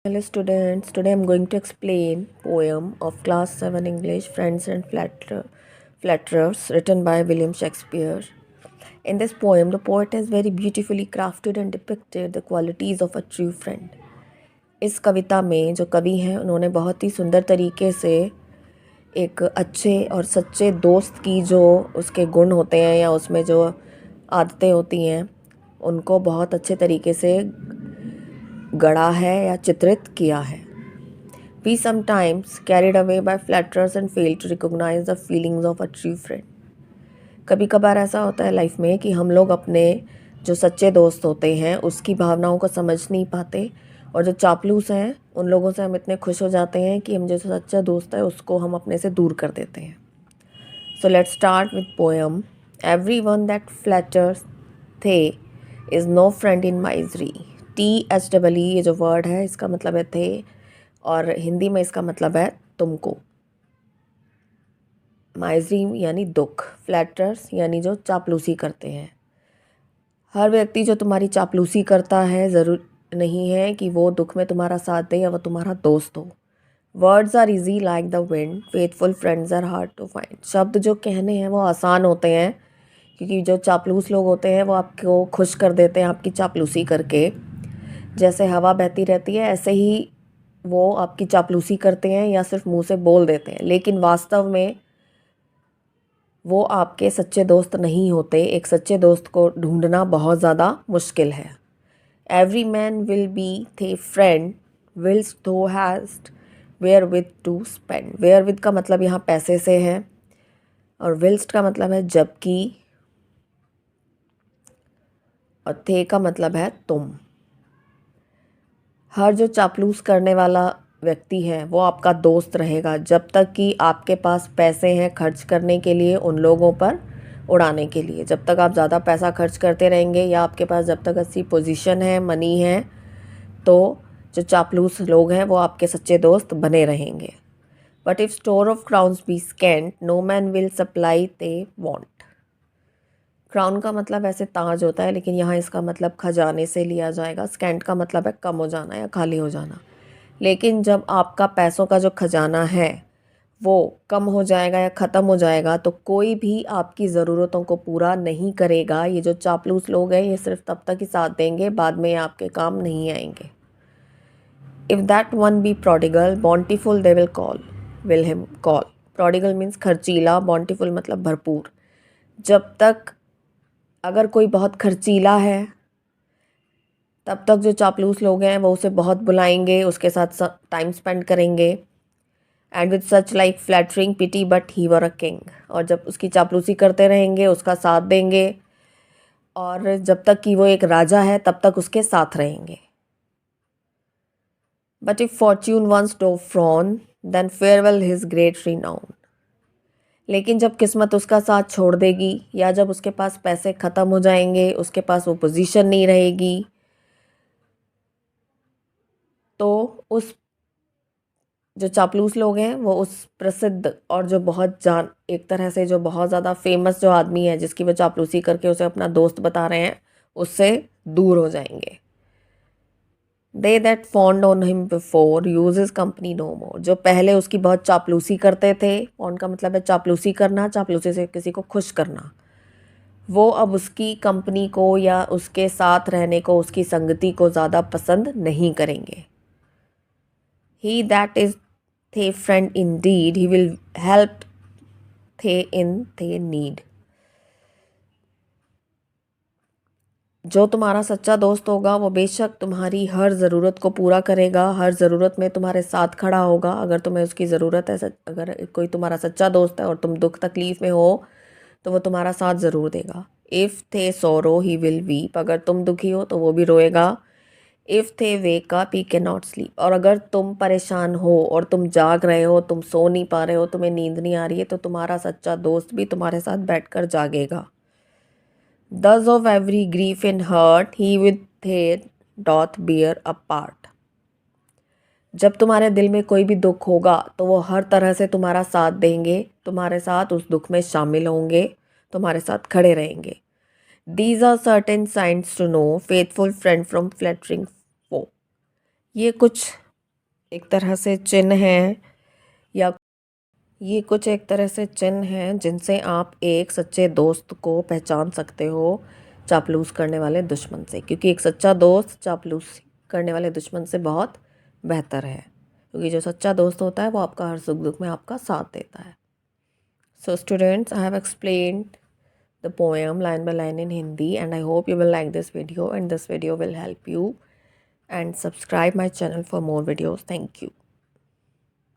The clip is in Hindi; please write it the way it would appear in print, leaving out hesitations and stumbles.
Hello students, today I'm going to explain poem of class 7 English Friends and Flatterers written by William Shakespeare. In this poem, the poet has very beautifully crafted and depicted the qualities of a true friend. इस कविता में जो कवि हैं उन्होंने बहुत ही सुंदर तरीके से एक अच्छे और सच्चे दोस्त की जो उसके गुण होते हैं या उसमें जो आदतें होती हैं उनको बहुत अच्छे तरीके से गढ़ा है या चित्रित किया है. We sometimes carried away by flatterers and fail to recognize the feelings of a true friend. कभी कभार ऐसा होता है लाइफ में कि हम लोग अपने जो सच्चे दोस्त होते हैं उसकी भावनाओं को समझ नहीं पाते और जो चापलूस हैं उन लोगों से हम इतने खुश हो जाते हैं कि हम जो सच्चा दोस्त है उसको हम अपने से दूर कर देते हैं. So let's start with poem. Everyone that flatters they is no friend in misery. THEE ये जो वर्ड है इसका मतलब है थे और हिंदी में इसका मतलब है तुमको. माइजरी यानी दुख, फ्लैटर्स यानी जो चापलूसी करते हैं. हर व्यक्ति जो तुम्हारी चापलूसी करता है ज़रूर नहीं है कि वो दुख में तुम्हारा साथ दे या वो तुम्हारा दोस्त हो. Words are easy like the wind, faithful friends are hard to find. शब्द जो कहने हैं वो आसान होते हैं क्योंकि जो चापलूस लोग होते हैं वो आपको खुश कर देते हैं आपकी चापलूसी करके. जैसे हवा बहती रहती है ऐसे ही वो आपकी चापलूसी करते हैं या सिर्फ मुंह से बोल देते हैं, लेकिन वास्तव में वो आपके सच्चे दोस्त नहीं होते. एक सच्चे दोस्त को ढूंढना बहुत ज़्यादा मुश्किल है. Every man will be thy friend whilst thou hast wherewith to spend. Wherewith का मतलब यहाँ पैसे से है और विल्स्ट का मतलब है जबकि और थे का मतलब है तुम. हर जो चापलूस करने वाला व्यक्ति है वो आपका दोस्त रहेगा जब तक कि आपके पास पैसे हैं खर्च करने के लिए उन लोगों पर उड़ाने के लिए. जब तक आप ज़्यादा पैसा खर्च करते रहेंगे या आपके पास जब तक अच्छी पोजीशन है, मनी है, तो जो चापलूस लोग हैं वो आपके सच्चे दोस्त बने रहेंगे. But if store of crowns be scant no man will supply thy want. Crown का मतलब ऐसे ताज होता है लेकिन यहाँ इसका मतलब खजाने से लिया जाएगा. स्कैंट का मतलब है कम हो जाना या खाली हो जाना. लेकिन जब आपका पैसों का जो खजाना है वो कम हो जाएगा या ख़त्म हो जाएगा तो कोई भी आपकी ज़रूरतों को पूरा नहीं करेगा. ये जो चापलूस लोग हैं ये सिर्फ तब तक ही साथ देंगे, बाद में आपके काम नहीं आएंगे. If that one be prodigal bountiful they will him call. Prodigal means खर्चीला, बॉन्टीफुल मतलब भरपूर. जब तक अगर कोई बहुत खर्चीला है तब तक जो चापलूस लोग हैं वो उसे बहुत बुलाएंगे, उसके साथ टाइम स्पेंड करेंगे. And with such like flattering pity but he were a king. और जब उसकी चापलूसी करते रहेंगे, उसका साथ देंगे और जब तक कि वो एक राजा है तब तक उसके साथ रहेंगे. But if fortune once do frown then farewell his great renown. लेकिन जब किस्मत उसका साथ छोड़ देगी या जब उसके पास पैसे ख़त्म हो जाएंगे, उसके पास वो पोजीशन नहीं रहेगी, तो उस जो चापलूस लोग हैं वो उस प्रसिद्ध और जो बहुत जान एक तरह से जो बहुत ज़्यादा फेमस जो आदमी है जिसकी वो चापलूसी करके उसे अपना दोस्त बता रहे हैं उससे दूर हो जाएंगे. They that fond on him before use his company no more. जो पहले उसकी बहुत चापलूसी करते थे, फॉन्ड का मतलब है चापलूसी करना, चापलूसी से किसी को खुश करना, वो अब उसकी कंपनी को या उसके साथ रहने को, उसकी संगति को ज़्यादा पसंद नहीं करेंगे. ही दैट इज़ थे friend Indeed he will help थे इन थे नीड. जो तुम्हारा सच्चा दोस्त होगा वो बेशक तुम्हारी हर ज़रूरत को पूरा करेगा, हर ज़रूरत में तुम्हारे साथ खड़ा होगा. अगर तुम्हें उसकी ज़रूरत है, अगर कोई तुम्हारा सच्चा दोस्त है और तुम दुख तकलीफ़ में हो तो वो तुम्हारा साथ ज़रूर देगा. इफ़ थे सोरो ही विल वीप. अगर तुम दुखी हो तो वो भी रोएगा. इफ़ थे wake up he can not sleep. और अगर तुम परेशान हो और तुम जाग रहे हो, तुम सो नहीं पा रहे हो, तुम्हें नींद नहीं आ रही है, तो तुम्हारा सच्चा दोस्त भी तुम्हारे साथ बैठकर जागेगा. Thus of every grief and hurt he with their doth bear a part. जब तुम्हारे दिल में कोई भी दुख होगा तो वो हर तरह से तुम्हारा साथ देंगे, तुम्हारे साथ उस दुख में शामिल होंगे, तुम्हारे साथ खड़े रहेंगे. These are certain signs to know faithful friend from flattering foe. ये कुछ एक तरह से चिन्ह हैं, या ये कुछ एक तरह से चिन्ह हैं जिनसे आप एक सच्चे दोस्त को पहचान सकते हो चापलूस करने वाले दुश्मन से, क्योंकि एक सच्चा दोस्त चापलूस करने वाले दुश्मन से बहुत बेहतर है, क्योंकि जो सच्चा दोस्त होता है वो आपका हर सुख दुख में आपका साथ देता है. So students, I have explained the poem line by line in Hindi, and I hope you will like this video, and this video will help you, and subscribe my channel for more videos. Thank you.